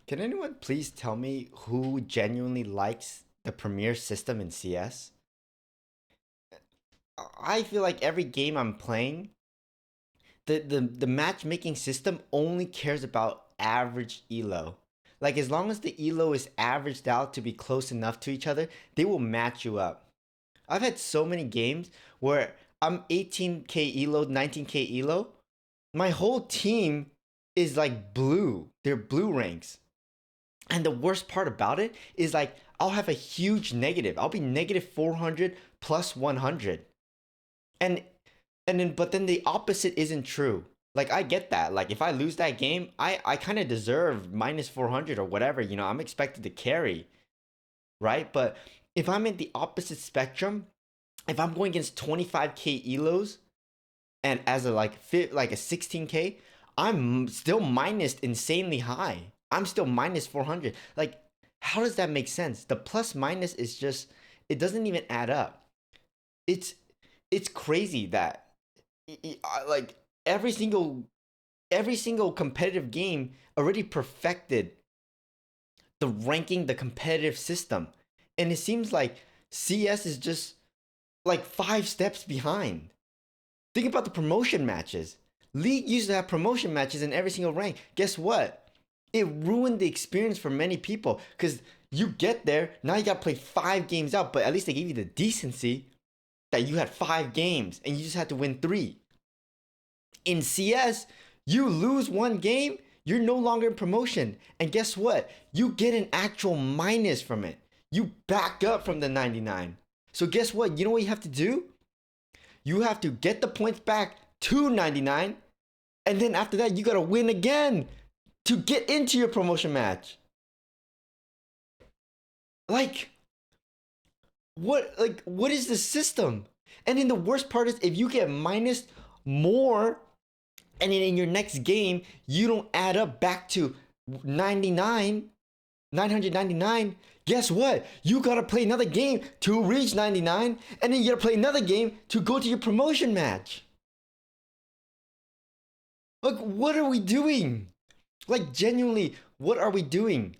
Can anyone please tell me who genuinely likes the Premier system in CS? I feel like every game I'm playing, the matchmaking system only cares about average elo. Like as long as the elo is averaged out to be close enough to each other, they will match you up. I've had so many games where I'm 18k elo, 19k elo. My whole team is like blue. They're blue ranks. And the worst part about it is like I'll have a huge negative. I'll be negative 400 plus 100. And but then the opposite isn't true. Like I get that. Like if I lose that game, I kind of deserve minus 400 or whatever, I'm expected to carry, right? But if I'm in the opposite spectrum, if I'm going against 25k elos and as a like a 16k, I'm still minus insanely high. I'm still minus 400. Like, how does that make sense? The plus minus is just it doesn't even add up. It's it's crazy that like every single competitive game already perfected the competitive system, and it seems like CS is just like 5 steps behind. Think about the promotion matches. League used to have promotion matches in every single rank. Guess what? It ruined the experience for many people because you get there, now you gotta play 5 games out, but at least they gave you the decency that you had 5 games and you just had to win 3. In CS, you lose 1 game, you're no longer in promotion. And guess what? You get an actual minus from it. You back up from the 99. So guess what? You know what you have to do? You have to get the points back to 99, and then after that you gotta win again to get into your promotion match. Like what is the system? And then the worst part is if you get minus more and then in your next game you don't add up back to 99, 999, guess what? You gotta play another game to reach 99, and then you gotta play another game to go to your promotion match. Like, what are we doing? Like, genuinely, what are we doing?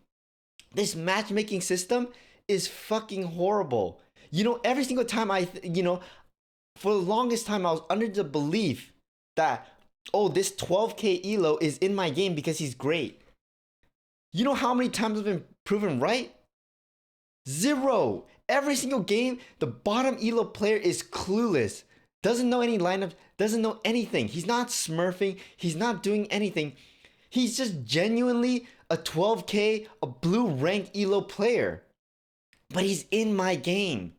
This matchmaking system is fucking horrible. Every single time for the longest time, I was under the belief that, oh, this 12k elo is in my game because he's great. You know how many times I've been proven right? 0. Every single game, the bottom elo player is clueless. Doesn't know any lineups, doesn't know anything. He's not smurfing, he's not doing anything. He's just genuinely a 12k, a blue rank elo player. But he's in my game.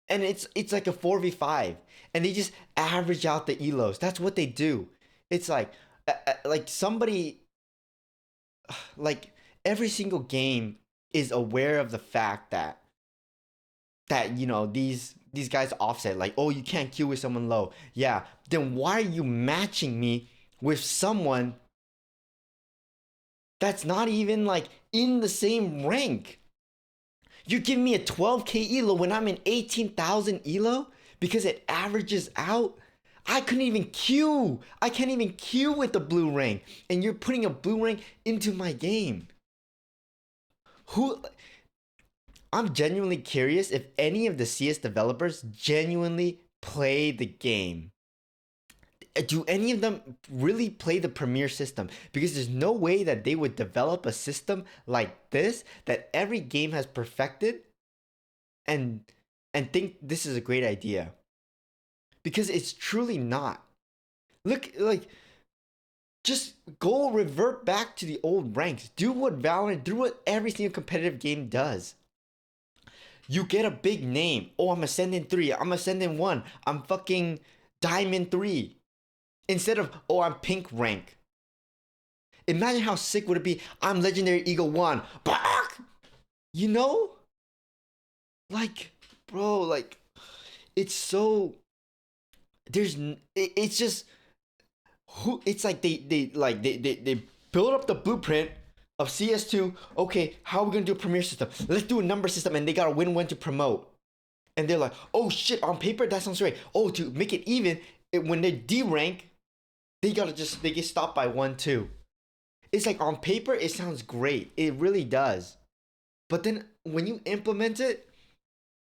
And it's like a 4v5. And they just average out the elos. That's what they do. It's like somebody like every single game is aware of the fact that these guys offset, like, oh, you can't queue with someone low. Yeah, then why are you matching me with someone that's not even like in the same rank? You're giving me a 12k elo when I'm in 18,000 elo because it averages out. I couldn't even queue. I can't even queue with the blue rank, and you're putting a blue rank into my game. Who I'm genuinely curious if any of the CS developers genuinely play the game. Do any of them really play the Premier system? Because there's no way that they would develop a system like this that every game has perfected and think this is a great idea. Because it's truly not. Look, like, just go revert back to the old ranks. Do what Valorant, do what every single competitive game does. You get a big name. Oh, I'm Ascendant 3. I'm Ascendant 1. I'm fucking Diamond 3. Instead of, oh, I'm Pink rank. Imagine how sick would it be. I'm Legendary Eagle 1. You know? Like, bro, like, it's so. It's just. It's like they build up the blueprint of CS2. Okay, how are we gonna do a Premier system? Let's do a number system, and they gotta win when to promote. And they're like, oh shit, on paper that sounds right. Oh, to make it even, when they D rank, they get stopped by 1-2. it's like on paper it sounds great. It really does. But then when you implement it,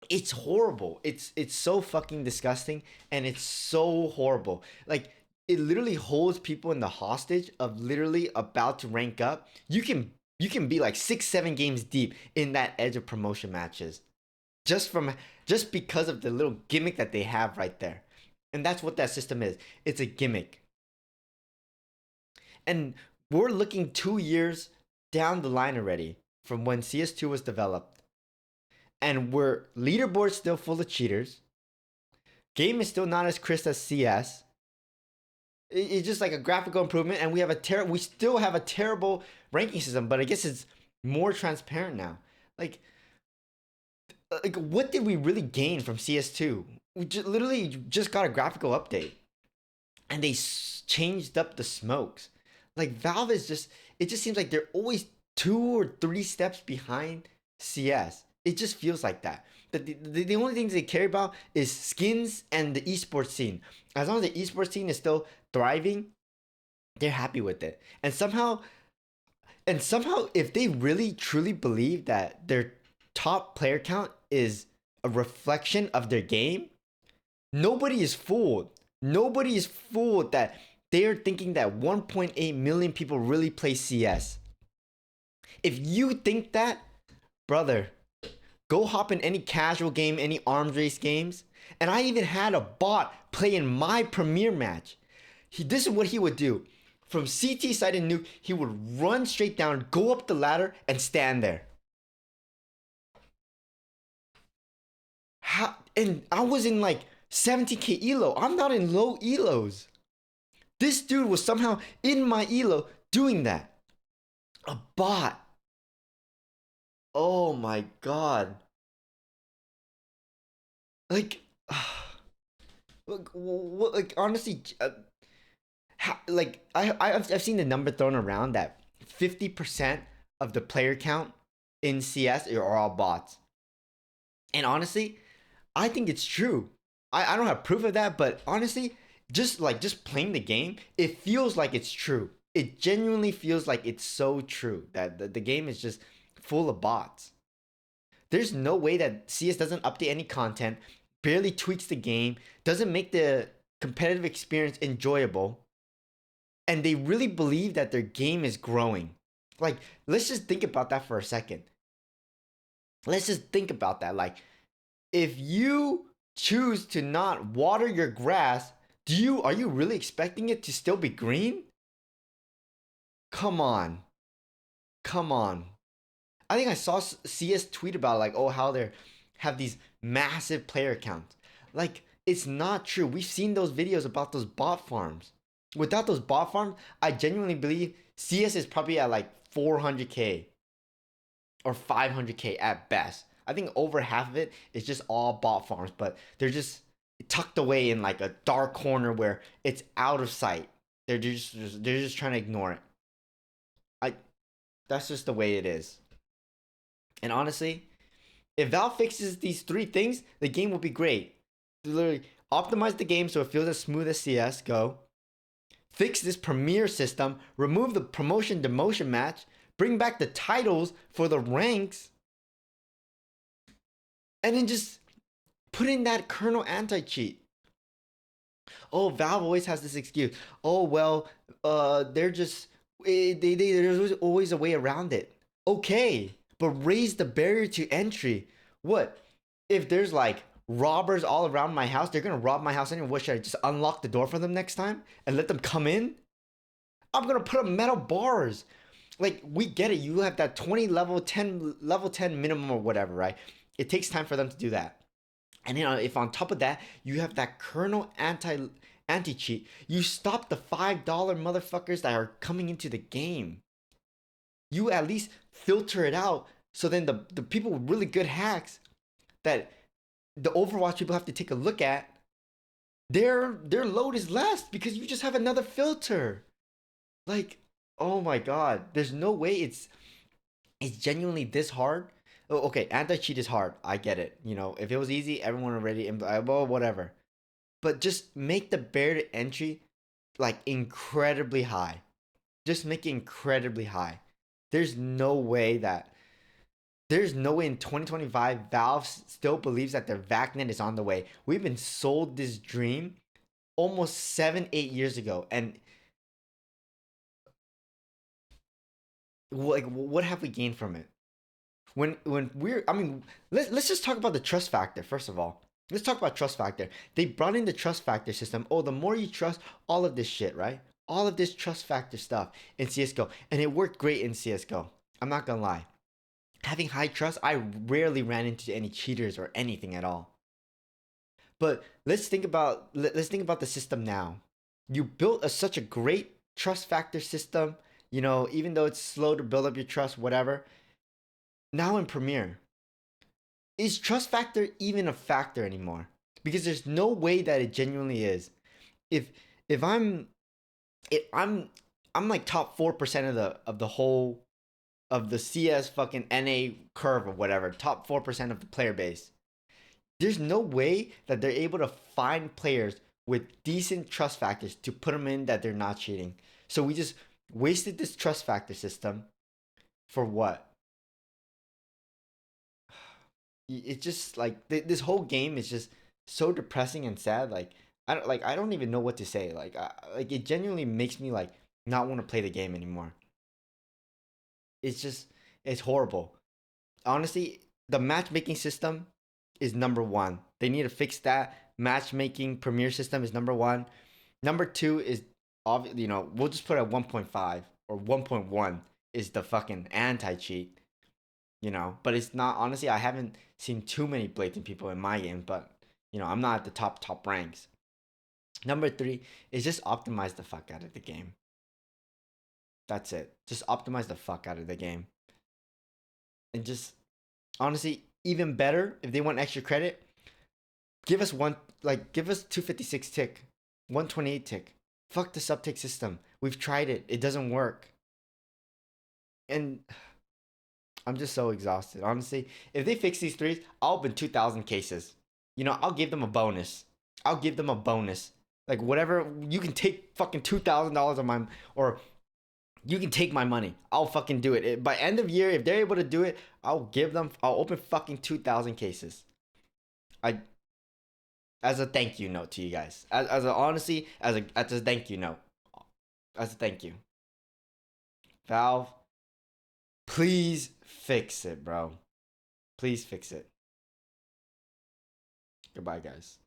it's horrible. It's so fucking disgusting and it's so horrible. Like it literally holds people in the hostage of literally about to rank up. You can be like 6 7 games deep in that edge of promotion matches just from just because of the little gimmick that they have right there. And that's what that system is. It's a gimmick. And we're looking 2 years down the line already from when CS2 was developed. And we're leaderboard still full of cheaters. Game is still not as crisp as CS. It's just like a graphical improvement, and we still have a terrible ranking system, but I guess it's more transparent now. Like, what did we really gain from CS2? We literally just got a graphical update, and they changed up the smokes. Like Valve is just, it just seems like they're always 2 or 3 steps behind CS. It just feels like that. The only things they care about is skins and the esports scene. As long as the esports scene is still thriving, they're happy with it. And somehow, if they really truly believe that their top player count is a reflection of their game, nobody is fooled. Nobody is fooled that they're thinking that 1.8 million people really play CS. If you think that, brother, go hop in any casual game, any arms race games. And I even had a bot play in my premiere match. This is what he would do. From CT side and nuke, he would run straight down, go up the ladder, and stand there. And I was in like 70k elo. I'm not in low elos. This dude was somehow in my elo doing that. A bot. Oh my god. Like, like honestly, like I've seen the number thrown around that 50% of the player count in CS are all bots. And honestly, I think it's true. I don't have proof of that, but honestly, just playing the game, it feels like it's true. It genuinely feels like it's so true that the game is just full of bots. There's no way that CS doesn't update any content, barely tweaks the game, doesn't make the competitive experience enjoyable, and they really believe that their game is growing. Like, let's just think about that for a second. Let's just think about that. Like, if you choose to not water your grass, are you really expecting it to still be green? Come on. Come on. I think I saw CS tweet about like, oh, how they have these massive player counts. Like, it's not true. We've seen those videos about those bot farms. Without those bot farms, I genuinely believe CS is probably at like 400k or 500k at best. I think over half of it is just all bot farms, but they're just tucked away in like a dark corner where it's out of sight. They're just trying to ignore it. I That's just the way it is. And honestly, if Valve fixes these 3 things, the game will be great. Literally optimize the game so it feels as smooth as CS:GO. Fix this premiere system, remove the promotion demotion match, bring back the titles for the ranks, and then just put in that kernel anti-cheat. Oh, Valve always has this excuse. Oh well, they're just there's always a way around it. Okay, but raise the barrier to entry. What if there's like robbers all around my house? They're gonna rob my house anyway. What, should I just unlock the door for them next time and let them come in? I'm gonna put up metal bars. Like, we get it. You have that 20 level 10 minimum or whatever, right? It takes time for them to do that. And then if on top of that you have that kernel anti cheat, you stop the $5 motherfuckers that are coming into the game. You at least filter it out, so then the people with really good hacks that the Overwatch people have to take a look at, their load is less because you just have another filter. Like, oh my god, there's no way it's genuinely this hard. Oh, okay, anti-cheat is hard. I get it. You know, if it was easy, everyone already, well, whatever. But just make the barrier to entry like incredibly high. just make it incredibly high. There's no way that there's no way in 2025 Valve still believes that their VACnet is on the way. We've been sold this dream almost 7, 8 years ago, and like, what have we gained from it? When we're, I mean, let's just talk about the trust factor first of all. Let's talk about trust factor. They brought in the trust factor system. Oh, the more you trust, all of this shit, right? All of this trust factor stuff in CS:GO, and it worked great in CS:GO. I'm not gonna lie. Having high trust, I rarely ran into any cheaters or anything at all. But let's think about the system now. You built such a great trust factor system. You know, even though it's slow to build up your trust, whatever. Now in Premiere, is trust factor even a factor anymore? Because there's no way that it genuinely is. If if I'm if I'm like top 4% of the whole of the CS fucking NA curve or whatever, top 4% of the player base. There's no way that they're able to find players with decent trust factors to put them in that they're not cheating. So we just wasted this trust factor system for what? It's just like this whole game is just so depressing and sad. Like I don't even know what to say. Like it genuinely makes me like not want to play the game anymore. It's just it's horrible. Honestly, the matchmaking system is number one. They need to fix that. Matchmaking Premiere system is number one. Number two is obviously, you know, we'll just put at 1.5 or 1.1 is the fucking anti cheat, you know. But it's not, honestly, I haven't seen too many blatant people in my game, but, you know, I'm not at the top ranks. Number three is just optimize the fuck out of the game. That's it. Just optimize the fuck out of the game. And just, honestly, even better, if they want extra credit, give us 256 tick, 128 tick. Fuck the sub tick system. We've tried it. It doesn't work. And I'm just so exhausted. Honestly, if they fix these threes, I'll open 2,000 cases. You know, I'll give them a bonus. I'll give them a bonus. Like whatever, you can take fucking $2,000 of my, or you can take my money. I'll fucking do it. By end of year, if they're able to do it, I'll open fucking 2,000 cases. I As a thank you note to you guys. As a honestly, as a thank you note. As a thank you. Valve, please fix it, bro. Please fix it. Goodbye, guys.